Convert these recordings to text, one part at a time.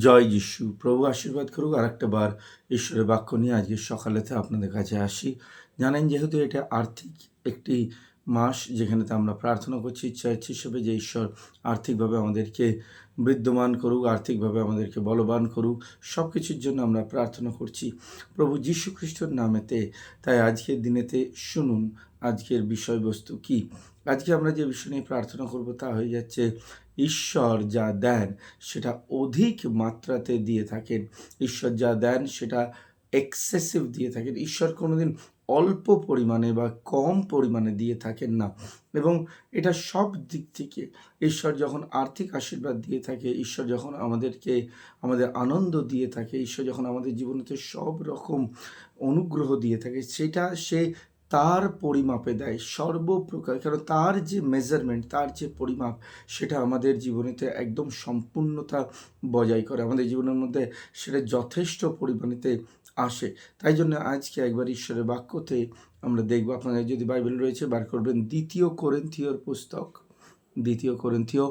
জয় যিশু। প্রভু আশীর্বাদ করুক। আরেকটা বার ঈশ্বরের বাক্য নিয়ে আজকে সকালেতে আপনাদের কাছে আসি। জানেন, যেহেতু এটা আর্থিক একটি মাস, যেখানেতে আমরা প্রার্থনা করছি ইচ্ছা হিসেবে যে ঈশ্বর আর্থিকভাবে আমাদেরকে বিদ্যমান করুক, আর্থিকভাবে আমাদেরকে বলবান করুক, সব কিছুর জন্য আমরা প্রার্থনা করছি প্রভু যীশু খ্রিস্টের নামেতে। তাই আজকের দিনেতে শুনুন আজকের বিষয়বস্তু কি। আজকে আমরা যে বিষয় নিয়ে প্রার্থনা করব তা হয়ে যাচ্ছে, ঈশ্বর যা দেন সেটা অধিক মাত্রাতে দিয়ে থাকেন। ঈশ্বর যা দেন সেটা এক্সেসিভ দিয়ে থাকেন। ঈশ্বর কোনোদিন অল্প পরিমাণে বা কম পরিমাণে দিয়ে থাকেন না। এবং এটা সব দিক থেকে ঈশ্বর যখন আর্থিক আশীর্বাদ দিয়ে থাকে, ঈশ্বর যখন আমাদেরকে আমাদের আনন্দ দিয়ে থাকে, ঈশ্বর যখন আমাদের জীবনেতে সব রকম অনুগ্রহ দিয়ে থাকে, সেটা সে তার পরিমাপে দেয় সর্বপ্রকার। কারণ তার যে মেজারমেন্ট, তার যে পরিমাপ, সেটা আমাদের জীবনেতে একদম সম্পূর্ণতা বজায় করে, আমাদের জীবনের মধ্যে সেটা যথেষ্ট পরিমাণেতে আসে। তাই জন্য আজকে একবার ঈশ্বরের বাক্যতে আমরা দেখব, আপনাদের যদি বাইবেল রয়েছে বার করবেন, 2 কোরিন্থীয়র পুস্তক, 2 কোরিন্থীয়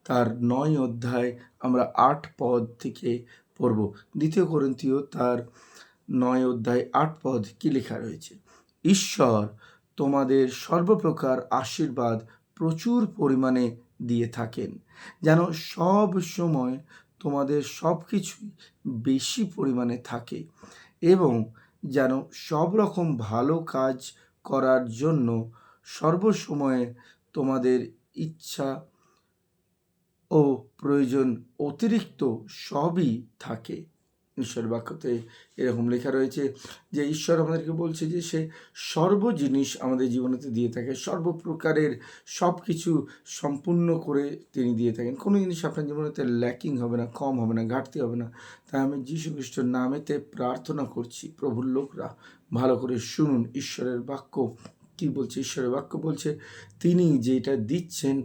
তার 9 অধ্যায় আমরা 8 পদ থেকে পড়ব। 2 কোরিন্থীয় তার 9 অধ্যায় 8 পদ কি লেখা রয়েছে? ঈশ্বর তোমাদের সর্বপ্রকার আশীর্বাদ প্রচুর পরিমাণে দিয়ে থাকেন, যেন সব সময় তোমাদের সব কিছুই বেশি পরিমাণে থাকে, এবং যেন সব রকম ভালো কাজ করার জন্য সর্বসময়ে তোমাদের ইচ্ছা ও প্রয়োজন অতিরিক্ত সবই থাকে। ঈশ্বর বাক্যতে এরকম লেখা রয়েছে যে ঈশ্বর আমাদেরকে বলছে যে সে সর্ব জিনিস আমাদের জীবনেতে দিয়ে থাকে, সর্বপ্রকারের সব কিছু সম্পূর্ণ করে তিনি দিয়ে থাকেন। কোনো জিনিস আপনার জীবনেতে ল্যাকিং হবে না, কম হবে না, ঘাটতি হবে না। তাই আমি যীশু খ্রিস্টের নামেতে প্রার্থনা করছি, প্রভুর লোকরা ভালো করে শুনুন ঈশ্বরের বাক্য কি বলছে। ঈশ্বরের বাক্য বলছে তিনি যেটা দিচ্ছেন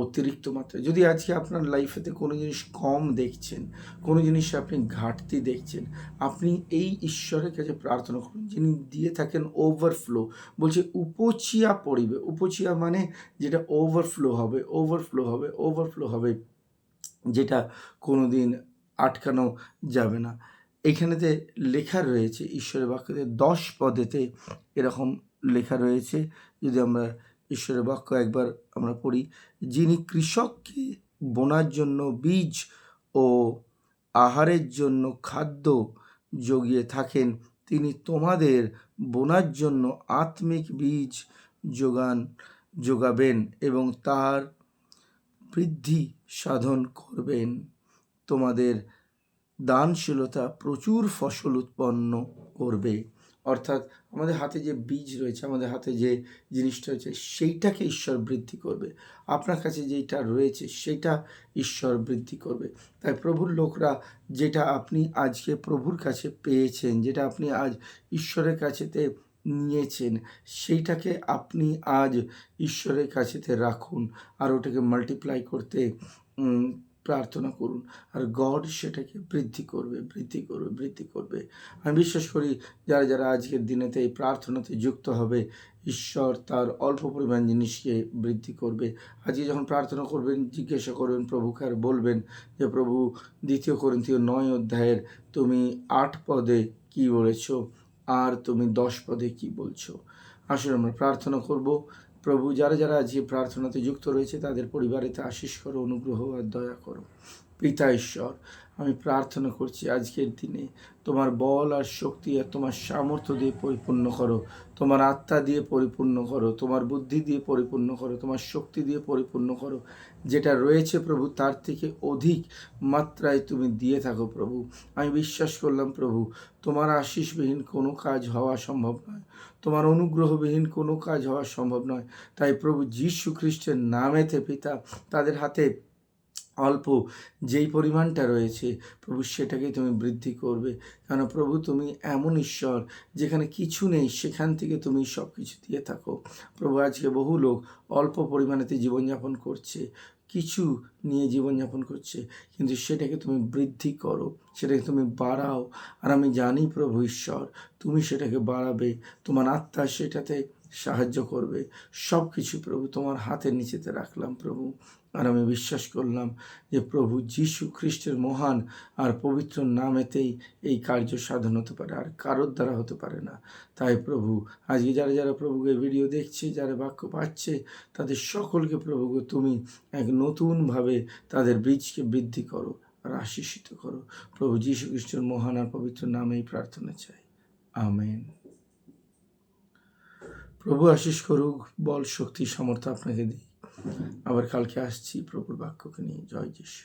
অতিরিক্ত মাত্রায়। যদি আজকে আপনার লাইফেতে কোনো জিনিস কম দেখছেন, কোনো জিনিস আপনি ঘাটতি দেখছেন, আপনি এই ঈশ্বরের কাছে প্রার্থনা করুন যিনি দিয়ে থাকেন ওভারফ্লো। বলছে উপচিয়া পড়িবে। উপচিয়া মানে যেটা ওভারফ্লো হবে, ওভারফ্লো হবে, ওভারফ্লো হবে, যেটা কোনো দিন আটকানো যাবে না। এখানেতে লেখা রয়েছে ঈশ্বরের বাক্যতে 10 পদেতে এরকম লেখা রয়েছে। যদি আমরা ঈশ্বরের বাক্য একবার আমরা পড়ি, যিনি কৃষককে বোনার জন্য বীজ ও আহারের জন্য খাদ্য জগিয়ে থাকেন, তিনি তোমাদের বোনার জন্য আত্মিক বীজ যোগাবেন এবং তার বৃদ্ধি সাধন করবেন। তোমাদের দানশীলতা প্রচুর ফসল উৎপন্ন করবে। অর্থাৎ আমাদের হাতে যে বীজ রয়েছে, আমাদের হাতে যে জিনিসটা রয়েছে, সেইটাকে ঈশ্বর বৃদ্ধি করবে। আপনার কাছে যেটা রয়েছে সেটা ঈশ্বর বৃদ্ধি করবে। তাই প্রভুর লোকরা, যেটা আপনি আজকে প্রভুর কাছে পেয়েছেন, যেটা আপনি আজ ঈশ্বরের কাছেতে নিয়েছেন, সেইটাকে আপনি আজ ঈশ্বরের কাছেতে রাখুন আর ওটাকে মাল্টিপ্লাই করতে প্রার্থনা করুন। আর গড সেটাকে বৃদ্ধি করবে, বৃদ্ধি করবে, বৃদ্ধি করবে। আমি বিশ্বাস করি যারা যারা আজকের দিনেতে এই প্রার্থনাতে যুক্ত হবে, ঈশ্বর তার অল্প পরিমাণ জিনিসকে বৃদ্ধি করবে। আজকে যখন প্রার্থনা করবেন, জিজ্ঞাসা করবেন প্রভুকে, আর বলবেন যে প্রভু 2 কোরিন্থীয় 9 অধ্যায়ের তুমি 8 পদে কি বলেছ, আর তুমি 10 পদে কি বলছো। আসলে আমরা প্রার্থনা করব। প্রভু, যারা যারা আজকে প্রার্থনাতে যুক্ত রয়েছে তাদের পরিবারেতে আশীষ করো, অনুগ্রহ আর দয়া করো। পিতা ঈশ্বর, আমি প্রার্থনা করছি আজকের দিনে তোমার বল আর শক্তি আর তোমার সামর্থ্য দিয়ে পরিপূর্ণ করো, তোমার আত্মা দিয়ে পরিপূর্ণ করো, তোমার বুদ্ধি দিয়ে পরিপূর্ণ করো, তোমার শক্তি দিয়ে পরিপূর্ণ করো। যেটা রয়েছে প্রভু তার থেকে অধিক মাত্রায় তুমি দিয়ে থাকো প্রভু। আমি বিশ্বাস করলাম প্রভু, তোমার আশীষবিহীন কোনো কাজ হওয়া সম্ভব নয়, তোমার অনুগ্রহবিহীন কোনো কাজ হওয়া সম্ভব নয়। তাই প্রভু যীশু খ্রিস্টের নামেতে পিতা, তাদের হাতে অল্প যেই পরিমাণটা রয়েছে প্রভু সেটাকে তুমি বৃদ্ধি করবে। কেন প্রভু তুমি এমন ঈশ্বর যেখানে কিছু নেই সেখান থেকে তুমি সব কিছু দিয়ে থাকো। প্রভু আজকে বহু লোক অল্প পরিমাণেতে জীবনযাপন করছে, কিছু নিয়ে জীবনযাপন করছে, কিন্তু সেটাকে তুমি বৃদ্ধি করো, সেটাকে তুমি বাড়াও। আর আমি জানি প্রভু ঈশ্বর তুমি সেটাকে বাড়াবে, তোমার আত্মা সেটাতে সাহায্য করবে। সব কিছু প্রভু তোমার হাতের নিচেতে রাখলাম প্রভু। আর আমি বিশ্বাস করলাম যে প্রভু যীশু খ্রিস্টের মহান আর পবিত্র নামেতেই এই কার্য সাধন হতে পারে, আর কারোর দ্বারা হতে পারে না। তাই প্রভু আজকে যারা যারা প্রভুকে ভিডিও দেখছে, যারা বাক্য পাচ্ছে, তাদের সকলকে প্রভুকে তুমি এক নতুনভাবে তাদের বীজকে বৃদ্ধি করো আর আশীষিত করো। প্রভু যীশু খ্রিস্টের মহান আর পবিত্র নামেই প্রার্থনা চাই, আমেন। প্রভু আশীষ করুক, বল, শক্তি, সামর্থ্য আপনাকে দিই। আবার কালকে আসছি প্রভুর বাক্যকে নিয়ে। জয় যীশু।